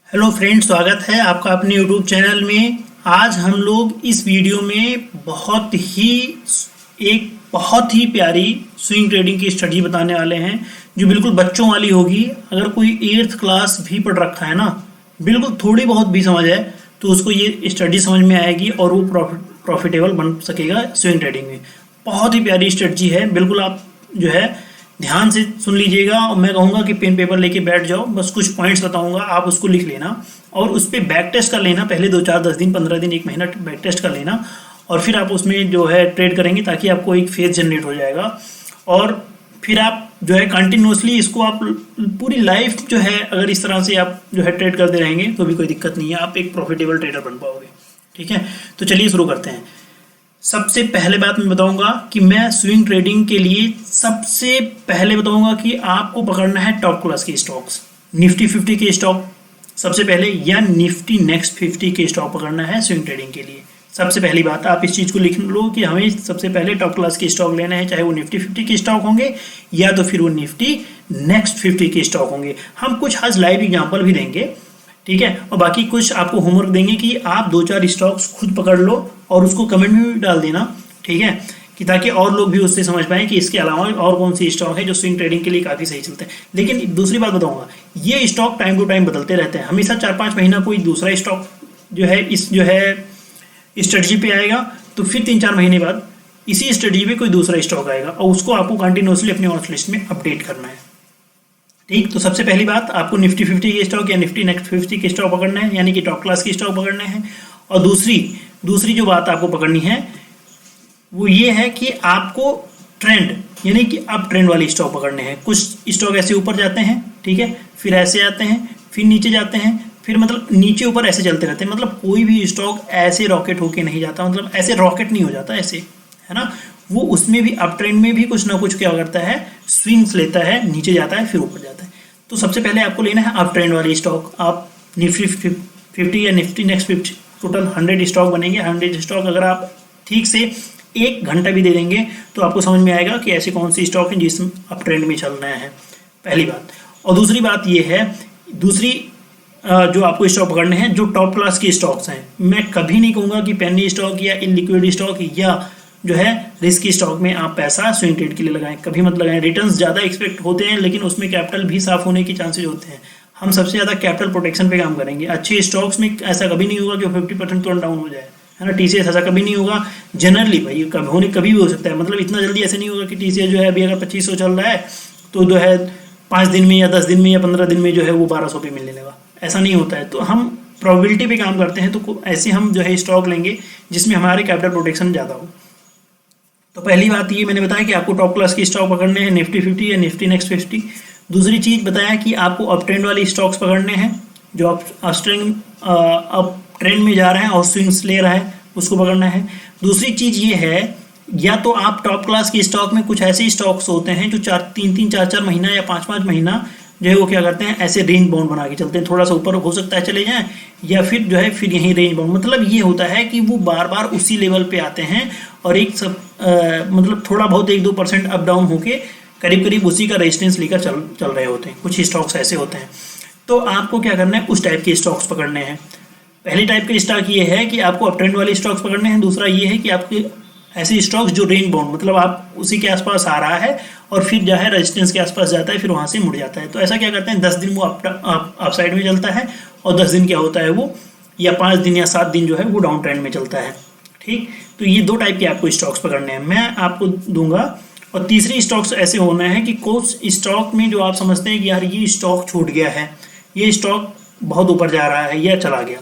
Hello friends, स्वागत है आपका अपने यूट्यूब चैनल में। आज हम लोग इस वीडियो में बहुत ही प्यारी स्विंग ट्रेडिंग की स्टडी बताने वाले हैं जो बिल्कुल बच्चों वाली होगी। अगर कोई 8th क्लास भी पढ़ रखा है ना, बिल्कुल थोड़ी बहुत भी समझ है तो उसको ये स्टडी समझ में आएगी और वो प्रॉफिटेबल बन सकेगा स्विंग ट्रेडिंग में। बहुत ही प्यारी स्ट्रेटजी है, बिल्कुल आप जो है ध्यान से सुन लीजिएगा। और मैं कहूँगा कि पेन पेपर लेके बैठ जाओ, बस कुछ पॉइंट्स बताऊंगा, आप उसको लिख लेना और उस पर बैक टेस्ट कर लेना। पहले 2 4 10 दिन 15 दिन 1 महीना बैक टेस्ट कर लेना और फिर आप उसमें जो है ट्रेड करेंगे ताकि आपको एक फेज जनरेट हो जाएगा। और फिर आप जो है कंटिन्यूसली इसको आप पूरी लाइफ जो है अगर इस तरह से आप जो है ट्रेड करते रहेंगे तो भी कोई दिक्कत नहीं है, आप एक प्रॉफिटेबल ट्रेडर बन पाओगे। ठीक है, तो चलिए शुरू करते हैं। सबसे पहले बात मैं बताऊंगा कि मैं स्विंग ट्रेडिंग के लिए सबसे पहले बताऊंगा कि आपको पकड़ना है टॉप क्लास के स्टॉक्स, निफ्टी 50 के स्टॉक सबसे पहले, या निफ्टी नेक्स्ट 50 के स्टॉक पकड़ना है स्विंग ट्रेडिंग के लिए। सबसे पहली बात आप इस चीज़ को लिख लो कि हमें सबसे पहले टॉप क्लास के स्टॉक लेने हैं, चाहे वो निफ्टी 50 के स्टॉक होंगे या तो फिर वो निफ्टी नेक्स्ट 50 के स्टॉक होंगे। हम कुछ आज लाइव एग्जाम्पल भी देंगे, ठीक है, और बाकी कुछ आपको होमवर्क देंगे कि आप 2 4 स्टॉक्स खुद पकड़ लो और उसको कमेंट में भी डाल देना, ठीक है, कि ताकि और लोग भी उससे समझ पाएं कि इसके अलावा और कौन सी स्टॉक है जो स्विंग ट्रेडिंग के लिए काफ़ी सही चलते हैं। लेकिन दूसरी बात बताऊंगा, ये स्टॉक टाइम टू टाइम बदलते रहते हैं। हमेशा 4 5 महीना कोई दूसरा स्टॉक जो है इस जो है स्ट्रेटजी पे आएगा, तो फिर 3 4 महीने बाद इसी स्ट्रेटजी पे कोई दूसरा स्टॉक आएगा और उसको आपको कंटिन्यूसली अपनी वॉच लिस्ट में अपडेट करना है। ठीक, तो सबसे पहली बात आपको निफ्टी 50 के स्टॉक या निफ्टी नेक्स्ट 50 के स्टॉक पकड़ने हैं, यानी कि टॉप क्लास के स्टॉक पकड़ने हैं। और दूसरी जो बात आपको पकड़नी है वो ये है कि आपको ट्रेंड, यानी कि अप ट्रेंड वाले स्टॉक पकड़ने हैं। कुछ स्टॉक ऐसे ऊपर जाते हैं, ठीक है, फिर ऐसे आते हैं, फिर नीचे जाते हैं, फिर मतलब नीचे ऊपर ऐसे चलते रहते हैं। मतलब कोई भी स्टॉक ऐसे रॉकेट होके नहीं जाता, मतलब ऐसे रॉकेट नहीं हो जाता, ऐसे है ना। वो उसमें भी अप ट्रेंड में भी कुछ ना कुछ क्या करता है, स्विंग्स लेता है, नीचे जाता है फिर ऊपर जाता है। तो सबसे पहले आपको लेना है अप ट्रेंड वाले स्टॉक। आप निफ्टी 50 या निफ्टी नेक्स्ट 50 टोटल 100 स्टॉक बनेंगे। 100 स्टॉक अगर आप ठीक से 1 घंटा भी दे देंगे तो आपको समझ में आएगा कि ऐसे कौन सी स्टॉक है जिसमें अप ट्रेंड में चल रहे हैं, पहली बात। और दूसरी बात ये है, जो आपको स्टॉक पकड़ने हैं जो टॉप क्लास के स्टॉक्स हैं। मैं कभी नहीं कहूँगा कि पेनी स्टॉक या इनलिक्विड स्टॉक या जो है रिस्की स्टॉक में आप पैसा स्विंग ट्रेड के लिए लगाएं, कभी मत लगाएं। रिटर्न्स ज़्यादा एक्सपेक्ट होते हैं लेकिन उसमें कैपिटल भी साफ होने के चांसेस होते हैं। हम सबसे ज़्यादा कैपिटल प्रोटेक्शन पे काम करेंगे। अच्छे स्टॉक्स में ऐसा कभी नहीं होगा कि 50% तुरंत डाउन हो जाए, है ना। टीसीएस ऐसा कभी नहीं होगा जनरली, भाई कभी भी हो सकता है। मतलब इतना जल्दी ऐसे नहीं होगा कि टीसीएस जो है अभी अगर 2500 चल रहा है तो जो है 5 दिन में या 10 दिन में या 15 दिन में जो है वो 1200 पे मिलने लगा, ऐसा नहीं होता है। तो हम प्रोबेबिलिटी पे काम करते हैं, तो ऐसे हम जो है स्टॉक लेंगे जिसमें हमारे कैपिटल प्रोटेक्शन ज़्यादा हो। तो पहली बात ये मैंने बताया कि आपको टॉप क्लास की स्टॉक पकड़ने हैं, निफ्टी 50 या निफ्टी नेक्स्ट 50। दूसरी चीज़ बताया कि आपको अप ट्रेंड वाली स्टॉक्स पकड़ने हैं जो अप ट्रेंड में जा रहे हैं और स्विंग्स ले रहा है, उसको पकड़ना है। दूसरी चीज़ ये है, या तो आप टॉप क्लास के स्टॉक में कुछ ऐसे स्टॉक्स होते हैं जो 3 4 4 महीना या 5 5 महीना जो है वो क्या करते हैं, ऐसे रेंज बाउंड बना के चलते हैं। थोड़ा सा ऊपर हो सकता है चले जाएं या फिर जो है फिर यहीं रेंज बाउंड। मतलब ये होता है कि वो बार बार उसी लेवल पे आते हैं और मतलब थोड़ा बहुत 1 2% अप डाउन होके करीब करीब उसी का रेजिस्टेंस लेकर चल रहे होते हैं। कुछ स्टॉक्स ऐसे होते हैं, तो आपको क्या करना है, उस टाइप के स्टॉक्स पकड़ने हैं। पहली टाइप का स्टॉक ये है कि आपको अप ट्रेंड वाले स्टॉक्स पकड़ने हैं। दूसरा ये है कि आपके ऐसे स्टॉक्स जो रेंज बाउंड, मतलब आप उसी के आसपास आ रहा है और फिर जो है रेजिस्टेंस के आसपास जाता है, फिर वहाँ से मुड़ जाता है। तो ऐसा क्या करते हैं, 10 दिन वो अप साइड में चलता है और 10 दिन क्या होता है वो, या 5 दिन या 7 दिन जो है वो डाउन ट्रेंड में चलता है। ठीक, तो ये 2 टाइप के आपको स्टॉक्स पकड़ने हैं, मैं आपको दूंगा। और तीसरी स्टॉक्स ऐसे होना है कि कुछ स्टॉक में जो आप समझते हैं कि यार ये स्टॉक छूट गया है, ये स्टॉक बहुत ऊपर जा रहा है या चला गया,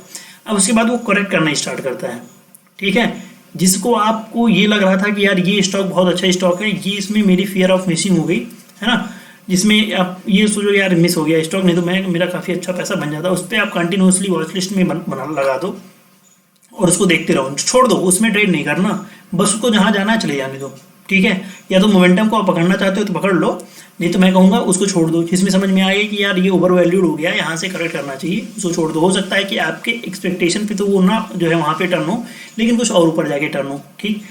अब उसके बाद वो करेक्ट करना स्टार्ट करता है। ठीक है, जिसको आपको ये लग रहा था कि यार ये स्टॉक बहुत अच्छा स्टॉक है, ये इसमें मेरी फियर ऑफ मिसिंग हो गई, है ना, जिसमें आप ये सोचो यार मिस हो गया स्टॉक, नहीं तो मेरा काफ़ी अच्छा पैसा बन जाता। उस पर आप कंटिन्यूसली वॉच लिस्ट में बना लगा दो और उसको देखते रहो, छोड़ दो, उसमें ट्रेड नहीं करना, बस उसको जहाँ जाना है चले जाने दो। ठीक है, या तो मोमेंटम को आप पकड़ना चाहते हो तो पकड़ लो, नहीं तो मैं कहूँगा उसको छोड़ दो। जिसमें समझ में आए कि यार ये ओवर वैल्यूड हो गया, यहाँ से करेक्ट करना चाहिए, उसको छोड़ दो। हो सकता है कि आपके एक्सपेक्टेशन पे तो वो ना जो है वहाँ पे टर्न हो, लेकिन कुछ और ऊपर जाके टर्न हो। ठीक,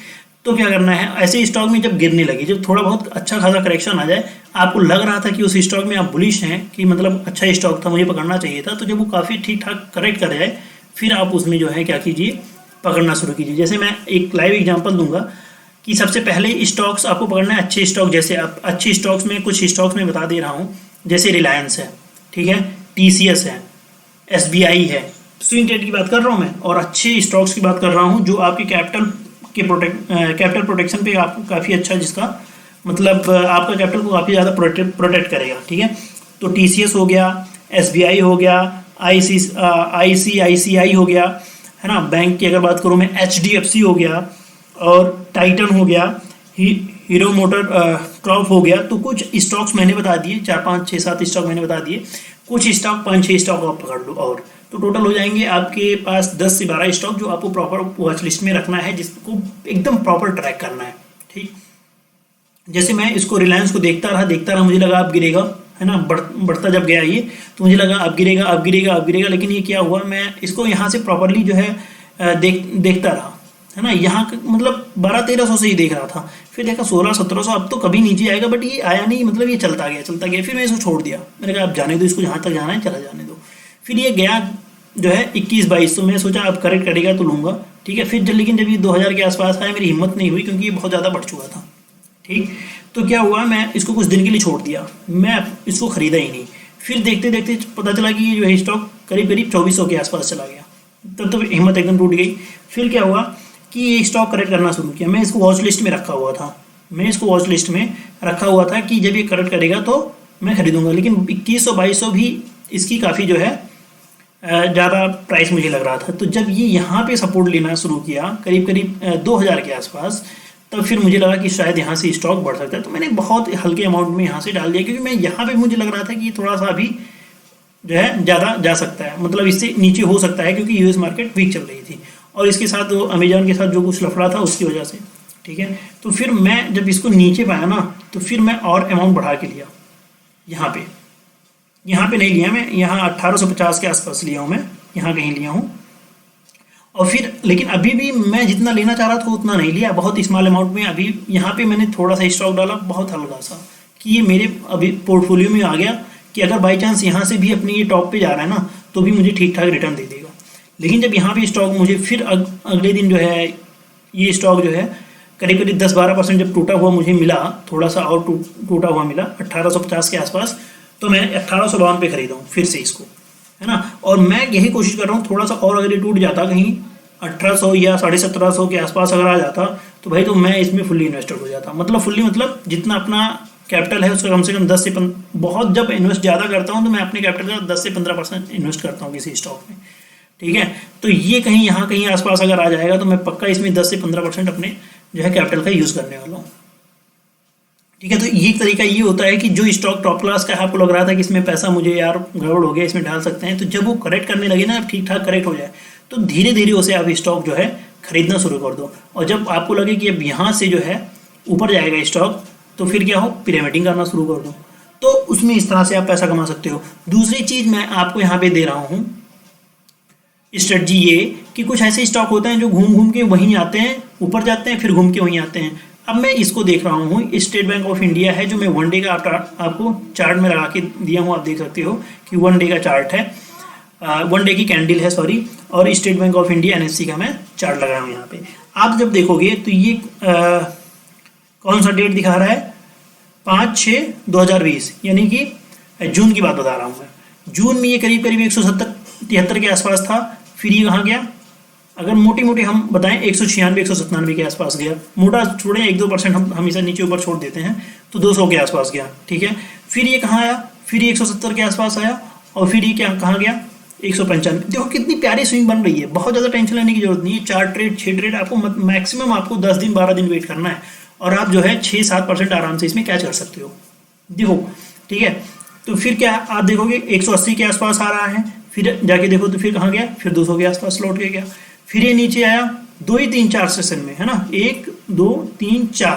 तो क्या करना है, ऐसे स्टॉक में जब गिरने लगी, जब थोड़ा बहुत अच्छा खासा करेक्शन आ जाए, आपको लग रहा था कि उस स्टॉक में आप बुलिश हैं कि मतलब अच्छा स्टॉक था, मुझे पकड़ना चाहिए था, तो जब वो काफ़ी ठीक ठाक करेक्ट कर जाए फिर आप उसमें जो है क्या कीजिए, पकड़ना शुरू कीजिए। जैसे मैं एक लाइव एग्जांपल दूंगा कि सबसे पहले स्टॉक्स आपको पकड़ना है अच्छे स्टॉक। जैसे आप अच्छे स्टॉक्स में कुछ स्टॉक्स में बता दे रहा हूँ, जैसे रिलायंस है, ठीक है, TCS है, SBI है, स्विंग ट्रेड की बात कर रहा हूँ मैं, और अच्छे स्टॉक्स की बात कर रहा हूँ जो आपके कैपिटल प्रोटेक्शन पे आपको काफ़ी अच्छा, जिसका मतलब आपका कैपिटल को काफ़ी ज़्यादा प्रोटेक्ट करेगा, ठीक है। तो TCS हो गया, SBI हो गया, ICICI हो गया, है ना। बैंक की अगर बात करूँ मैं, HDFC हो गया, और टाइटन हो गया, हीरो मोटर क्रॉप हो गया। तो कुछ स्टॉक्स मैंने बता दिए, 4 5 6 7 स्टॉक मैंने बता दिए, कुछ स्टॉक 5 6 स्टॉक आप पकड़ लो, और तो टोटल हो जाएंगे आपके पास 10 से 12 स्टॉक जो आपको प्रॉपर वॉच लिस्ट में रखना है, जिसको एकदम प्रॉपर ट्रैक करना है, ठीक। जैसे मैं इसको रिलायंस को देखता रहा, मुझे लगा अब गिरेगा, है ना, बढ़ता जब गया ये, तो मुझे लगा अब गिरेगा, लेकिन ये क्या हुआ, मैं इसको यहाँ से प्रॉपरली जो है देखता रहा, है ना। यहाँ मतलब 1200-1300 से ही देख रहा था, फिर देखा 1600-1700, अब तो कभी नीचे आएगा, बट ये आया नहीं, मतलब ये चलता गया, फिर मैं इसको छोड़ दिया, मैंने कहा अब जाने दो इसको, जहाँ तक जाना है चला जाने दो। फिर ये गया जो है 21-22, तो मैं सोचा अब करेक्ट करेगा तो लूँगा, ठीक है। फिर लेकिन जब ये 2000 के आसपास आया, मेरी हिम्मत नहीं हुई, क्योंकि ये बहुत ज़्यादा बढ़ चुका था, ठीक। तो क्या हुआ, मैं इसको कुछ दिन के लिए छोड़ दिया, मैं इसको ख़रीदा ही नहीं। फिर देखते देखते पता चला कि ये जो है स्टॉक करीब 2400 के आसपास चला गया, तब तो हिम्मत एकदम टूट गई। फिर क्या हुआ कि ये स्टॉक करेक्ट करना शुरू किया, मैं इसको वॉच लिस्ट में रखा हुआ था, कि जब ये करेक्ट करेगा तो मैं खरीदूंगा, लेकिन 2100-2200 भी इसकी काफ़ी जो है ज़्यादा प्राइस मुझे लग रहा था। तो जब ये यहाँ पे सपोर्ट लेना शुरू किया करीब 2000 के आसपास, तब फिर मुझे लगा कि शायद यहाँ से स्टॉक बढ़ सकता है, तो मैंने बहुत हल्के अमाउंट में यहाँ से डाल दिया, क्योंकि मैं यहाँ पे मुझे लग रहा था कि ये थोड़ा सा अभी जो है ज़्यादा जा सकता है, मतलब इससे नीचे हो सकता है, क्योंकि यूएस मार्केट वीक चल रही थी, और इसके साथ वो अमेजॉन के साथ जो कुछ लफड़ा था उसकी वजह से, ठीक है। तो फिर मैं जब इसको नीचे पाया ना, तो फिर मैं और अमाउंट बढ़ा के लिया, यहाँ पे नहीं लिया मैं, यहाँ 1850 के आसपास लिया हूँ मैं, यहाँ कहीं लिया हूँ। और फिर लेकिन अभी भी मैं जितना लेना चाह रहा था उतना नहीं लिया, बहुत स्मॉल अमाउंट में। अभी यहाँ पे मैंने थोड़ा सा स्टॉक डाला, बहुत हल्का सा, कि ये मेरे अभी पोर्टफोलियो में आ गया, कि अगर बाई चांस यहाँ से भी अपनी ये टॉप पे जा रहा है ना, तो भी मुझे ठीक ठाक रिटर्न दे देगा। लेकिन जब यहाँ पे स्टॉक मुझे फिर अगले दिन जो है ये स्टॉक जो है करीब 10-12% जब टूटा हुआ मुझे मिला, थोड़ा सा और टूटा हुआ मिला 1850 के आसपास, तो मैं 1852 पे खरीदा हूँ फिर से इसको, है ना। और मैं यही कोशिश कर रहा हूँ, थोड़ा सा और अगर ये टूट जाता कहीं 1800 या 1750 के आसपास अगर आ जाता, तो भाई तो मैं इसमें फुल्ली इन्वेस्टेड हो जाता, मतलब जितना अपना कैपिटल है उसका कम से कम 10 से 15, बहुत जब इन्वेस्ट ज़्यादा करता हूँ तो मैं अपने कैपिटल का 10 से 15% इन्वेस्ट करता हूँ किसी स्टॉक में, ठीक है। तो ये कहीं यहाँ कहीं आसपास अगर आ जाएगा तो मैं पक्का इसमें 10 से 15% अपने जो है कैपिटल का यूज़ करने वाला हूँ, ठीक है। तो ये तरीका ये होता है कि जो स्टॉक टॉप क्लास का है, आपको लग रहा था कि इसमें पैसा मुझे यार गड़बड़ हो गया, इसमें डाल सकते हैं, तो जब वो करेक्ट करने लगे ना, ठीक ठाक करेक्ट हो जाए, तो धीरे धीरे उसे आप स्टॉक जो है खरीदना शुरू कर दो। और जब आपको लगे कि अब यहाँ से जो है ऊपर जाएगा स्टॉक, तो फिर क्या हो, पिरामिडिंग करना शुरू कर दो। तो उसमें इस तरह से आप पैसा कमा सकते हो। दूसरी चीज़ मैं आपको यहाँ पे दे रहा हूँ स्ट्रेटजी, ये कि कुछ ऐसे स्टॉक होते हैं जो घूम घूम के वहीं आते हैं, ऊपर जाते हैं, फिर घूम के वहीं आते हैं। अब मैं इसको देख रहा हूँ, स्टेट बैंक ऑफ इंडिया है, जो मैं 1 डे का आपको चार्ट में लगा के दिया हूँ, आप देख सकते हो कि 1 डे का चार्ट है, 1 डे की कैंडल है, सॉरी, और state bank of India NSE का मैं चार्ट लगाया हूँ यहाँ पे। आप जब देखोगे तो ये कौन सा डेट दिखा रहा है, 5/6/2020, यानी कि जून की बात बता रहा हूँ मैं। जून में ये करीब 170-173 के आसपास था, फिर ये कहाँ गया, अगर मोटी हम बताएं 196-197 के आसपास गया, मोटा छोड़े 1-2% हम हमेशा नीचे ऊपर छोड़ देते हैं, तो 200 के आसपास गया, ठीक है। फिर ये कहाँ आया, फिर ये 170 के आसपास आया, और फिर ये क्या कहाँ गया, 195। देखो कितनी प्यारी स्विंग बन रही है, बहुत ज़्यादा टेंशन लेने की जरूरत नहीं है। 4 ट्रेड 6 ट्रेड आपको मैक्सिमम आपको 10 दिन 12 दिन वेट करना है, और आप जो है 6-7% आराम से इसमें कैच कर सकते हो, देखो, ठीक है। तो फिर क्या आप देखोगे 180 के आसपास आ रहा है, फिर जाके देखो तो फिर कहाँ गया, फिर 200 के आसपास लौट के गया, फिर ये नीचे आया 2-3-4 सेशन में, है ना, 1 2 3 4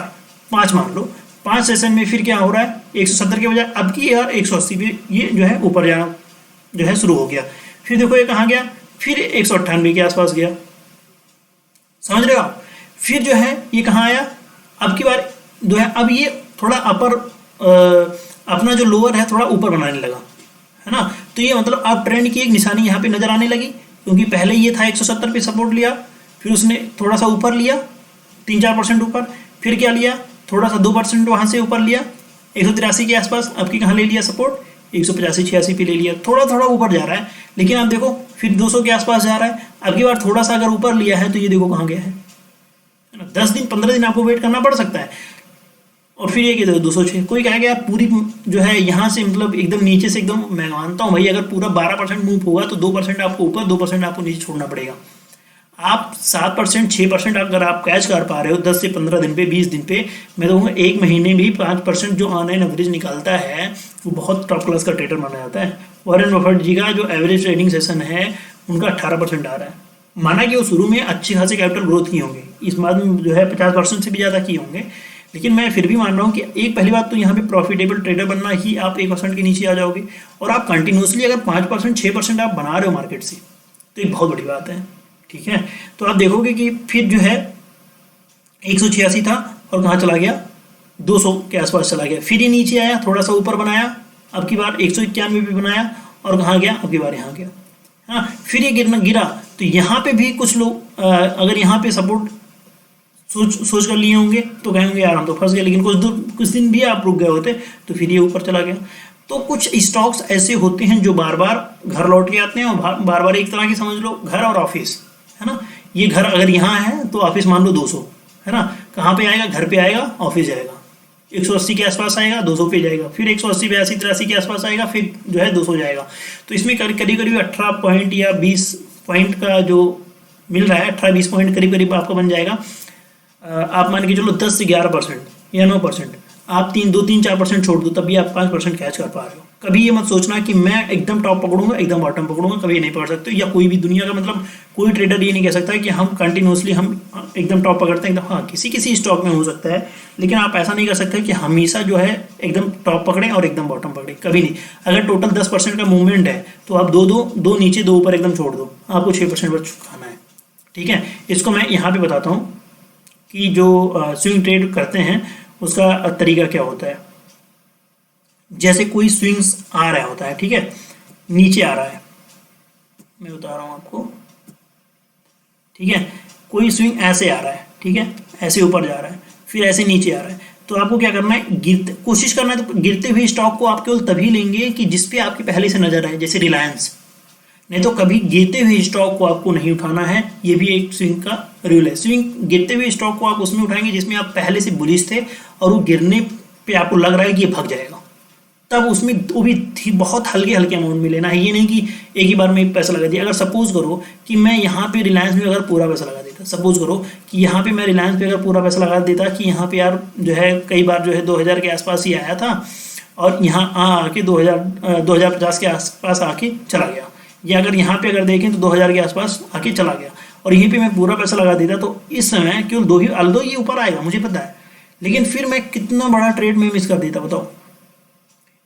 5 मान लो, 5 सेशन में फिर क्या हो रहा है, 170 के बजाय अब की यार 180 पे ये जो है ऊपर जाना जो है शुरू हो गया। फिर देखो ये कहाँ गया, फिर 198 के आसपास गया, समझ रहे हो आप। फिर जो है ये कहाँ आया, अब की बार जो है अब ये थोड़ा अपर अपना जो लोअर है थोड़ा ऊपर बनाने लगा, है ना। तो ये मतलब अब ट्रेंड की एक निशानी यहाँ पे नजर आने लगी, क्योंकि पहले ये था 170 पे सपोर्ट लिया, फिर उसने थोड़ा सा ऊपर लिया 3-4% ऊपर, फिर क्या लिया थोड़ा सा 2% वहां से ऊपर लिया 183 के आसपास, अब की कहाँ ले लिया सपोर्ट 185-86 पे ले लिया, थोड़ा थोड़ा ऊपर जा रहा है। लेकिन आप देखो फिर 200 के आसपास जा रहा है, अब की बार थोड़ा सा अगर ऊपर लिया है तो ये देखो कहाँ गया है ना। 10 दिन 15 दिन आपको वेट करना पड़ सकता है, और फिर ये कि 206 कोई कहेगा यार पूरी जो है यहाँ से मतलब एकदम नीचे से एकदम, मैं मानता हूँ भाई अगर पूरा 12% मूव होगा तो 2% आपको ऊपर 2% आपको नीचे छोड़ना पड़ेगा। आप 7% 6% अगर आप कैच कर पा रहे हो 10 से 15 दिन पे 20 दिन पे, मैं तो कहूँगा एक महीने भी 5% जो ऑनलाइन एवरेज निकालता है वो बहुत टॉप क्लास का ट्रेडर माना जाता है। वॉरेन बफेट जी का जो एवरेज ट्रेडिंग सेशन है उनका 18% आ रहा है। माना कि वो शुरू में अच्छी खासी कैपिटल ग्रोथ किए होंगे, इस बाद में जो है 50% से भी ज़्यादा किए होंगे, लेकिन मैं फिर भी मान रहा हूँ कि एक पहली बात तो यहाँ पे प्रॉफिटेबल ट्रेडर बनना ही आप 1% के नीचे आ जाओगे, और आप कंटिन्यूसली अगर 5% 6% आप बना रहे हो मार्केट से तो एक बहुत बड़ी बात है, ठीक है। तो आप देखोगे कि फिर जो है 186 था और कहाँ चला गया 200 के आसपास चला गया, फिर ये नीचे आया थोड़ा सा ऊपर बनाया, अब की बार 191 भी बनाया और कहाँ गया, अब की बार यहाँ गया, हाँ। फिर ये गिरा तो यहाँ पे भी कुछ लोग अगर यहाँ पे सपोर्ट सोच कर लिए होंगे तो कहेंगे यार हम तो फंस गए, लेकिन कुछ दिन भी आप रुक गए होते तो फिर ये ऊपर चला गया। तो कुछ स्टॉक्स ऐसे होते हैं जो बार बार घर लौट के आते हैं, और बार बार एक तरह की समझ लो घर और ऑफिस, है ना। ये घर अगर यहाँ है तो ऑफिस मान लो 200, है ना, कहाँ पे आएगा, घर पे आएगा, ऑफिस जाएगा, 180 के आसपास आएगा 200 पे जाएगा, फिर 180 82 83 के आसपास आएगा, फिर जो है 200 जाएगा। तो इसमें करीब करीब 18 पॉइंट या 20 पॉइंट का जो मिल रहा है, 18-20 पॉइंट करीब करीब आपका बन जाएगा। आप मान के चलो 10 से 11% या 9%, आप 2-3-4% छोड़ दो तब भी आप 5% कैच कर पा रहे हो। कभी ये मत सोचना कि मैं एकदम टॉप पकड़ूंगा एकदम बॉटम पकड़ूंगा, कभी नहीं पकड़ सकते, या कोई भी दुनिया का मतलब कोई ट्रेडर ये नहीं कह सकता कि हम कंटिन्यूसली हम एकदम टॉप पकड़ते हैं एकदम। हाँ, किसी स्टॉक में हो सकता है, लेकिन आप ऐसा नहीं कर सकते कि हमेशा जो है एकदम टॉप पकड़ें और एकदम बॉटम पकड़ें, कभी नहीं। अगर टोटल 10% का मूवमेंट है तो आप दो नीचे 2 ऊपर एकदम छोड़ दो, आपको 6% बच खाना है, ठीक है। इसको मैं यहाँ पे बताता हूँ कि जो स्विंग ट्रेड करते हैं उसका तरीका क्या होता है। जैसे कोई स्विंग्स आ रहा होता है, ठीक है, नीचे आ रहा है, मैं बता रहा हूँ आपको, ठीक है, कोई स्विंग ऐसे आ रहा है, ठीक है, ऐसे ऊपर जा रहा है, फिर ऐसे नीचे आ रहा है, तो आपको क्या करना है, कोशिश करना है। तो गिरते हुए स्टॉक को आप केवल तभी लेंगे कि जिसपे आपकी पहले से नजर आए, जैसे रिलायंस, नहीं तो कभी गिरते हुए स्टॉक को आपको नहीं उठाना है। ये भी एक स्विंग का रूल है। स्विंग गिरते हुए स्टॉक को आप उसमें उठाएंगे जिसमें आप पहले से बुलिश थे और वो गिरने पे आपको लग रहा है कि ये भाग जाएगा, तब उसमें वो भी बहुत हल्के अमाउंट में लेना है। ये नहीं कि एक ही बार में पैसा लगा दिया। अगर सपोज करो कि मैं यहाँ पे रिलायंस में अगर पूरा पैसा लगा देता, सपोज करो कि यहाँ पे मैं रिलायंस पे अगर पूरा पैसा लगा देता कि यहाँ पे यार जो है कई बार जो है 2000 के आसपास ही आया था और यहाँ आके 2050 के आसपास आके चला गया, या अगर यहाँ पे अगर देखें तो 2000 के आसपास आके चला गया और यहीं पे मैं पूरा पैसा लगा देता, तो इस समय केवल अल्दो ये ऊपर आएगा मुझे पता है, लेकिन फिर मैं कितना बड़ा ट्रेड में मिस कर देता बताओ।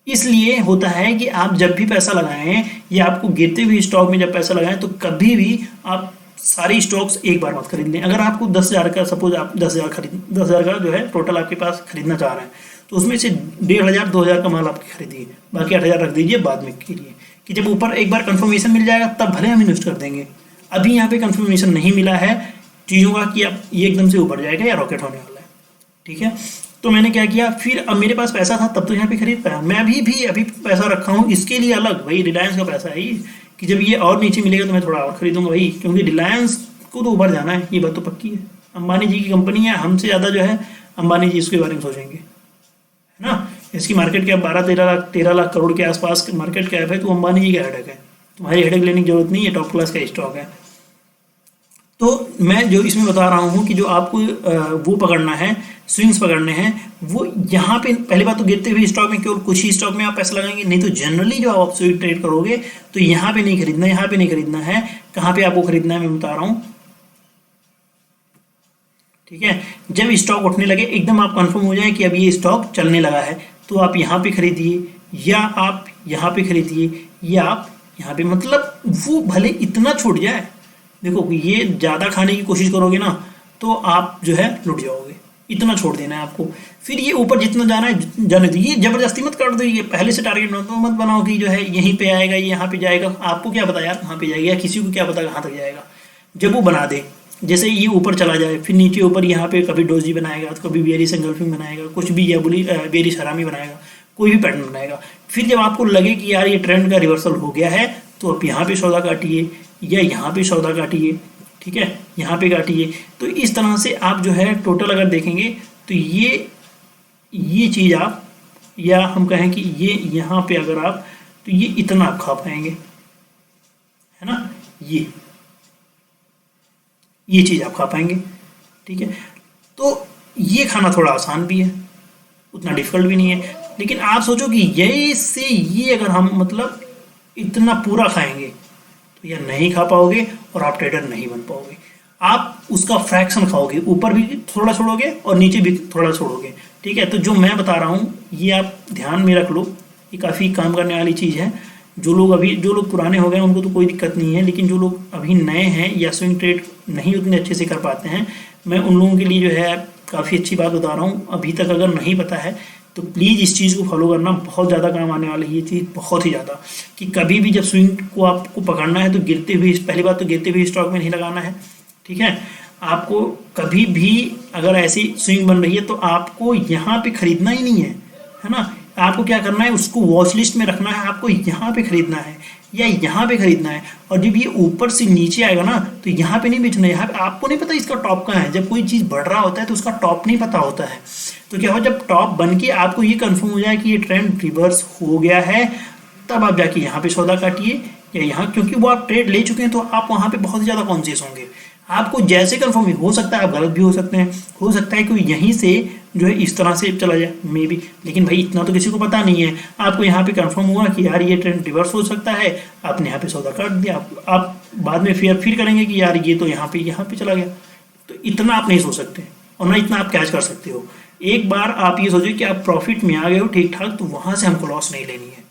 इसलिए होता है कि आप जब भी पैसा लगाएं या आपको गिरते हुए स्टॉक में जब पैसा लगाएं तो कभी भी आप सारे स्टॉक्स एक बार मत खरीद लें। अगर आपको 10,000 का, सपोज आप 10,000 का जो है टोटल आपके पास खरीदना चाह रहे हैं, तो उसमें से 1,500 2,000 का माल आप खरीदिए, बाकी 8,000 रख दीजिए बाद में के लिए, कि जब ऊपर एक बार कंफर्मेशन मिल जाएगा तब भले हम इन्वेस्ट कर देंगे। अभी यहाँ पे कंफर्मेशन नहीं मिला है चीज़ों का कि अब ये एकदम से ऊपर जाएगा या रॉकेट होने वाला है, ठीक है। तो मैंने क्या किया, फिर अब मेरे पास पैसा था तब तो यहाँ पे खरीद पाया। मैं भी अभी पैसा रखा हूँ इसके लिए अलग, भाई रिलायंस का पैसा है ये, कि जब ये और नीचे मिलेगा तो मैं थोड़ा और खरीदूंगा भाई, क्योंकि रिलायंस को तो ऊपर जाना है, ये बात तो पक्की है। अंबानी जी की कंपनी है, हमसे ज़्यादा जो है अंबानी जी इसके बारे में सोचेंगे, है ना। इसकी मार्केट कैप 13 लाख करोड़ के आसपास मार्केट कैप है, तो अंबानी जी का हेडेक है, तुम्हारी हेडेक लेने की जरूरत नहीं है, टॉप क्लास का स्टॉक है। तो मैं जो इसमें बता रहा हूँ कि जो आपको वो पकड़ना है, स्विंग्स पकड़ने हैं, वो यहाँ पे पहली बात तो गिरते हुए स्टॉक में केवल कुछ ही स्टॉक में आप पैसा लगाएंगे, नहीं तो जनरली जो आप स्विंग ट्रेड करोगे तो यहाँ पे नहीं खरीदना, यहाँ पे नहीं खरीदना है। कहाँ पे आपको खरीदना है मैं बता रहा हूँ, ठीक है। जब स्टॉक उठने लगे, एकदम आप कंफर्म हो जाए कि अब ये स्टॉक चलने लगा है, तो आप यहाँ पे खरीदिए या आप यहाँ पे खरीदिए या आप यहाँ पे, मतलब वो भले इतना छूट जाए। देखो ये ज़्यादा खाने की कोशिश करोगे ना तो आप जो है लुट जाओगे। इतना छोड़ देना है आपको। फिर ये ऊपर जितना जाना है जाने दो, ये जबरदस्ती मत कर दो, ये पहले से टारगेट मत बनाओ कि जो है यहीं पे आएगा, ये यहाँ पे जाएगा। आपको क्या पता यार कहाँ पे जाएगा, या किसी को क्या पता कहाँ तक जाएगा। जब वो बना दे, जैसे ये ऊपर चला जाए, फिर नीचे ऊपर यहाँ पे कभी डोजी बनाएगा, तो कभी बेरिस एंगल्फिंग बनाएगा, कुछ भी या बोली बेरिस हरामी बनाएगा, कोई भी पैटर्न बनाएगा। फिर जब आपको लगे कि यार ये ट्रेंड का रिवर्सल हो गया है, तो आप यहाँ पे सौदा काटिए या यहाँ पे सौदा काटिए, ठीक है, यहाँ पे काटिए। तो इस तरह से आप जो है टोटल अगर देखेंगे तो ये चीज़ आप, या हम कहें कि ये यहाँ पे अगर आप, तो ये इतना आप खा पाएंगे, है ना, ये चीज़ आप खा पाएंगे, ठीक है। तो ये खाना थोड़ा आसान भी है, उतना डिफिकल्ट भी नहीं है। लेकिन आप सोचो कि ये से ये अगर हम मतलब इतना पूरा खाएंगे तो ये नहीं खा पाओगे और आप ट्रेडर नहीं बन पाओगे। आप उसका फ्रैक्शन खाओगे, ऊपर भी थोड़ा छोड़ोगे और नीचे भी थोड़ा छोड़ोगे, ठीक है। तो जो मैं बता रहा हूँ ये आप ध्यान में रख लो, ये काफ़ी काम करने वाली चीज़ है। जो लोग पुराने हो गए उनको तो कोई दिक्कत नहीं है, लेकिन जो लोग अभी नए हैं या स्विंग ट्रेड नहीं उतने अच्छे से कर पाते हैं, मैं उन लोगों के लिए जो है काफ़ी अच्छी बात बता रहा हूँ। अभी तक अगर नहीं पता है तो प्लीज़ इस चीज़ को फॉलो करना, बहुत ज़्यादा काम आने वाली है ये चीज़, बहुत ही ज़्यादा। कि कभी भी जब स्विंग को आपको पकड़ना है तो गिरते हुए, पहली बात तो गिरते हुए स्टॉक में नहीं लगाना है, ठीक है। आपको कभी भी अगर ऐसी स्विंग बन रही है तो आपको यहाँ पे खरीदना ही नहीं है ना। आपको क्या करना है, उसको वॉच लिस्ट में रखना है, आपको यहाँ पे खरीदना है या यहाँ पे खरीदना है। और जब ये ऊपर से नीचे आएगा ना तो यहाँ पे नहीं बेचना है, यहाँ पे आपको नहीं पता इसका टॉप कहाँ है। जब कोई चीज़ बढ़ रहा होता है तो उसका टॉप नहीं पता होता है, तो क्या हो, जब टॉप बन के आपको ये कंफर्म हो जाए कि ये ट्रेंड रिवर्स हो गया है, तब आप जाके यहाँ पे सौदा काटिए या यहाँ, क्योंकि वो आप ट्रेड ले चुके हैं तो आप वहाँ पे बहुत ज़्यादा कॉन्शियस होंगे। आपको जैसे कंफर्म हो सकता है आप गलत भी हो सकते हैं, हो सकता है कि यहीं से जो है इस तरह से चला जाए मे बी, लेकिन भाई इतना तो किसी को पता नहीं है। आपको यहाँ पे कंफर्म हुआ कि यार ये ट्रेंड रिवर्स हो सकता है, आपने यहाँ पे सौदा काट दिया, आप बाद में फील करेंगे कि यार ये तो यहाँ पे चला गया। तो इतना आप नहीं सोच सकते और ना इतना आप कैच कर सकते हो। एक बार आप ये सोचिए कि आप प्रॉफिट में आ गए हो ठीक ठाक, तो वहाँ से हमको लॉस नहीं लेनी है,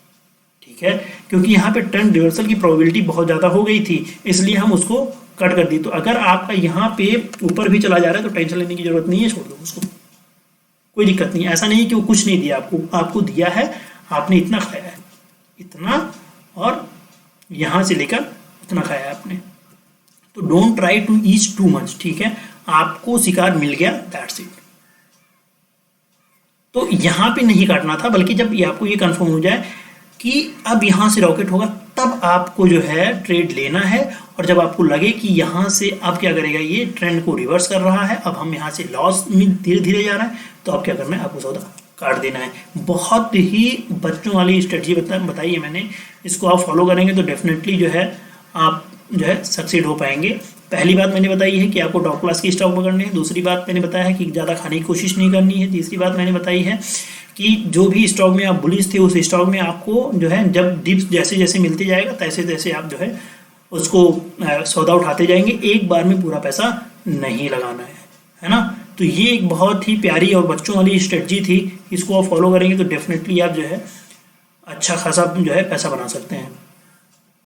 ठीक है, क्योंकि यहाँ पे ट्रेंड रिवर्सल की प्रोबेबिलिटी बहुत ज़्यादा हो गई थी, इसलिए हम उसको कट कर दी। तो अगर आपका यहाँ पे ऊपर भी चला जा रहा है तो टेंशन लेने की जरूरत नहीं है, छोड़ दो उसको, कोई दिक्कत नहीं है। ऐसा नहीं है कि वो कुछ नहीं दिया आपको दिया है, आपने इतना खाया है, इतना, और यहाँ से लेकर उतना खाया है आपने। तो don't try to eat too much, ठीक है, आपको शिकार मिल गया, दैट्स इट। तो यहाँ पे नहीं काटना था, बल्कि जब ये आपको ये कंफर्म हो जाए कि अब यहाँ से रॉकेट होगा, तब आपको जो है ट्रेड लेना है। और जब आपको लगे कि यहाँ से अब क्या करेगा, ये ट्रेंड को रिवर्स कर रहा है, अब हम यहाँ से लॉस में धीरे धीरे जा रहा है, तो अब क्या करना है, आपको सौदा काट देना है। बहुत ही बच्चों वाली स्ट्रेटजी बताई है मैंने, इसको आप फॉलो करेंगे तो डेफिनेटली जो है आप जो है सक्सीड हो पाएंगे। पहली बात मैंने बताई है कि आपको टॉप क्लास की स्टॉक पकड़नी है, दूसरी बात मैंने बताया है कि ज़्यादा खाने की कोशिश नहीं करनी है, तीसरी बात मैंने बताई है कि जो भी स्टॉक में आप बुलिश थे उस स्टॉक में आपको जो है जब डिप्स जैसे जैसे मिलते जाएगा तैसे तैसे आप जो है उसको सौदा उठाते जाएंगे, एक बार में पूरा पैसा नहीं लगाना है ना। तो ये एक बहुत ही प्यारी और बच्चों वाली स्ट्रेटजी थी, इसको आप फॉलो करेंगे तो डेफिनेटली आप जो है अच्छा खासा जो है पैसा बना सकते हैं।